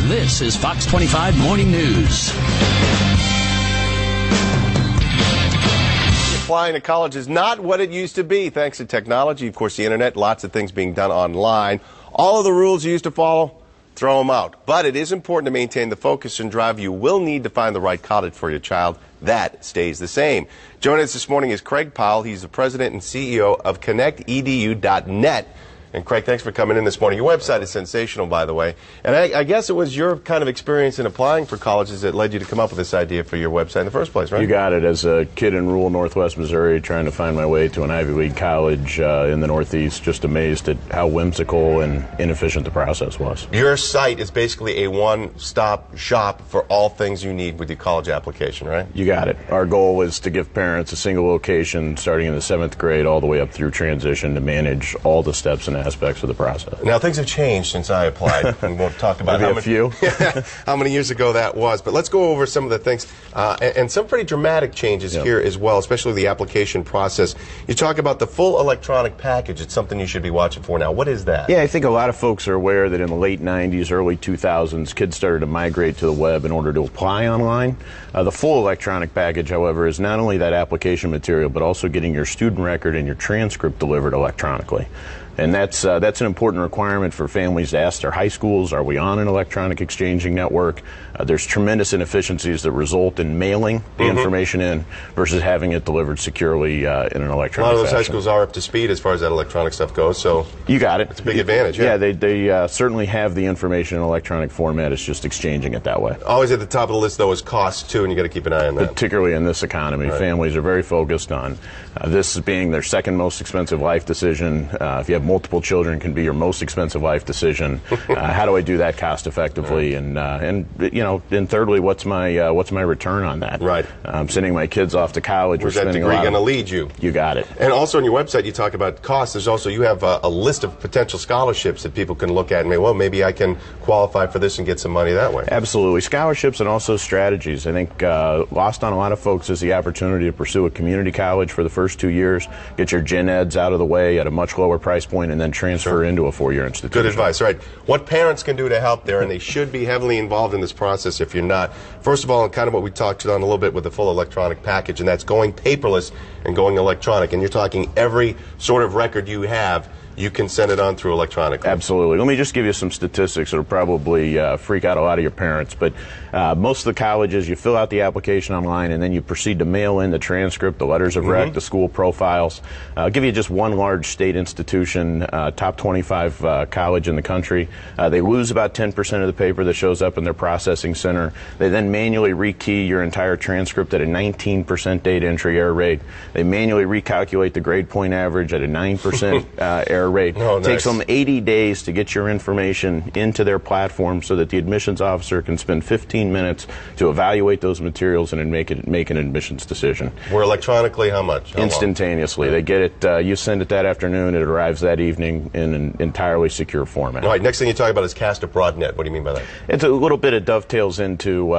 This is Fox 25 Morning News. Applying to college is not what it used to be thanks to technology. Of course, the internet, lots of things being done online. All of the rules you used to follow, throw them out. But it is important to maintain the focus and drive. You will need to find the right college for your child. That stays the same. Joining us this morning is Craig Powell. He's the president and CEO of ConnectEDU.net. And Craig, thanks for coming in this morning. Your website is sensational, by the way. And I guess it was your kind of experience in applying for colleges that led you to come up with this idea for your website in the first place, right? You got it. As a kid in rural northwest Missouri trying to find my way to an Ivy League college in the Northeast, just amazed at how whimsical and inefficient the process was. Your site is basically a one-stop shop for all things you need with your college application, right? You got it. Our goal is to give parents a single location starting in the 7th grade all the way up through transition to manage all the steps and aspects of the process. Now, things have changed since I applied. We won't talk about how many years ago that was, but let's go over some of the things and some pretty dramatic changes here as well, especially the application process. You talk about the full electronic package. It's something you should be watching for now. What is that? Yeah, I think a lot of folks are aware that in the late 90s, early 2000s, kids started to migrate to the web in order to apply online. The full electronic package, however, is not only that application material, but also getting your student record and your transcript delivered electronically. And that's an important requirement for families to ask their high schools, are we on an electronic exchanging network? There's tremendous inefficiencies that result in mailing the information in versus having it delivered securely in an electronic fashion. A lot of those high schools are up to speed as far as that electronic stuff goes, so you got it. It's a big advantage. Yeah, they certainly have the information in electronic format. It's just exchanging it that way. Always at the top of the list, though, is cost, too, and you got to keep an eye on that. Particularly in this economy, families are very focused on this being their second most expensive life decision. If you have multiple children, can be your most expensive life decision. How do I do that cost effectively? And thirdly, what's my return on that? Right. I'm sending my kids off to college. Where's that degree going to lead you? You got it. And also on your website, you talk about costs. There's also, you have a list of potential scholarships that people can look at and say, well, maybe I can qualify for this and get some money that way. Absolutely. Scholarships and also strategies. I think lost on a lot of folks is the opportunity to pursue a community college for the first 2 years, get your gen eds out of the way at a much lower price point, and then transfer into a 4-year institution. Good advice. Right. What parents can do to help there, and they should be heavily involved in this process if you're not. First of all, kind of what we talked on a little bit with the full electronic package, and that's going paperless and going electronic. And you're talking every sort of record you have, you can send it on through electronically. Absolutely. Let me just give you some statistics that will probably freak out a lot of your parents. But most of the colleges, you fill out the application online, and then you proceed to mail in the transcript, the letters of rec, the school profiles. I'll give you just one large state institution, top 25 college in the country. They lose about 10% of the paper that shows up in their processing center. They then manually rekey your entire transcript at a 19% data entry error rate. They manually recalculate the grade point average at a 9% error rate. It takes them 80 days to get your information into their platform so that the admissions officer can spend 15 minutes to evaluate those materials and make an admissions decision. We're electronically how much? Instantaneously. They get it, you send it that afternoon, it arrives that evening in an entirely secure format. All right, next thing you talk about is cast a broad net. What do you mean by that? It's a little bit of dovetails into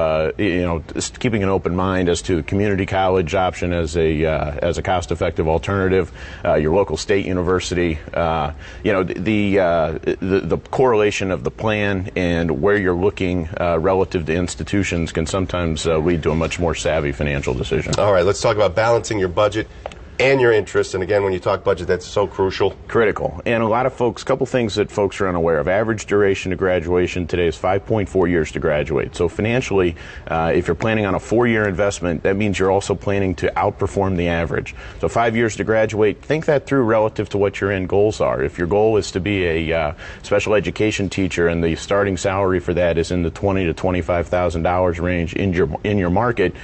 just keeping an open mind as to the community college option as a cost-effective alternative, your local state university. The correlation of the plan and where you're looking relative to institutions can sometimes lead to a much more savvy financial decision. All right, let's talk about balancing your budget and your interest. And again, when you talk budget, that's so crucial. Critical. And a lot of folks, a couple things that folks are unaware of. Average duration to graduation today is 5.4 years to graduate. So financially, if you're planning on a 4-year investment, that means you're also planning to outperform the average. So 5 years to graduate, think that through relative to what your end goals are. If your goal is to be a special education teacher and the starting salary for that is in the $20,000 to $25,000 range in your market,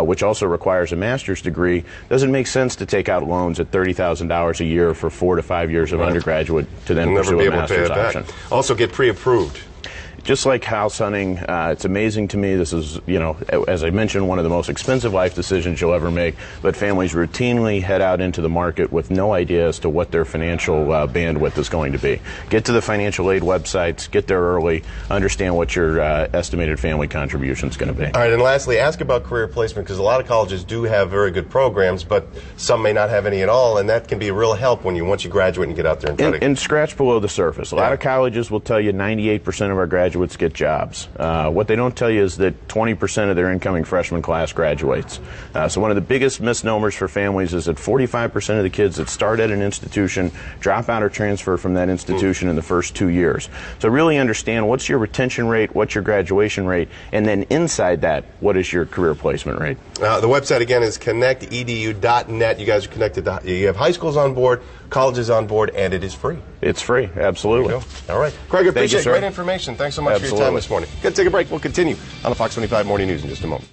which also requires a master's degree, doesn't make sense to take out loans at $30,000 a year for 4 to 5 years of undergraduate to then pursue a master's option. Also get pre-approved. Just like house hunting, it's amazing to me. This is, as I mentioned, one of the most expensive life decisions you'll ever make. But families routinely head out into the market with no idea as to what their financial bandwidth is going to be. Get to the financial aid websites, get there early, understand what your estimated family contribution is going to be. All right, and lastly, ask about career placement, because a lot of colleges do have very good programs, but some may not have any at all, and that can be a real help once you graduate and get out there and try to... And scratch below the surface. A lot of colleges will tell you 98% of our graduates graduates get jobs. What they don't tell you is that 20% of their incoming freshman class graduates. So one of the biggest misnomers for families is that 45% of the kids that start at an institution drop out or transfer from that institution in the first 2 years. So really understand what's your retention rate, what's your graduation rate, and then inside that, what is your career placement rate. The website again is ConnectEDU.net. You guys are connected. You have high schools on board, colleges on board, and it is free. It's free, absolutely. All right. Craig, I appreciate Thank you, great information. Thanks so much for your time this morning. Got to take a break. We'll continue on the Fox 25 Morning News in just a moment.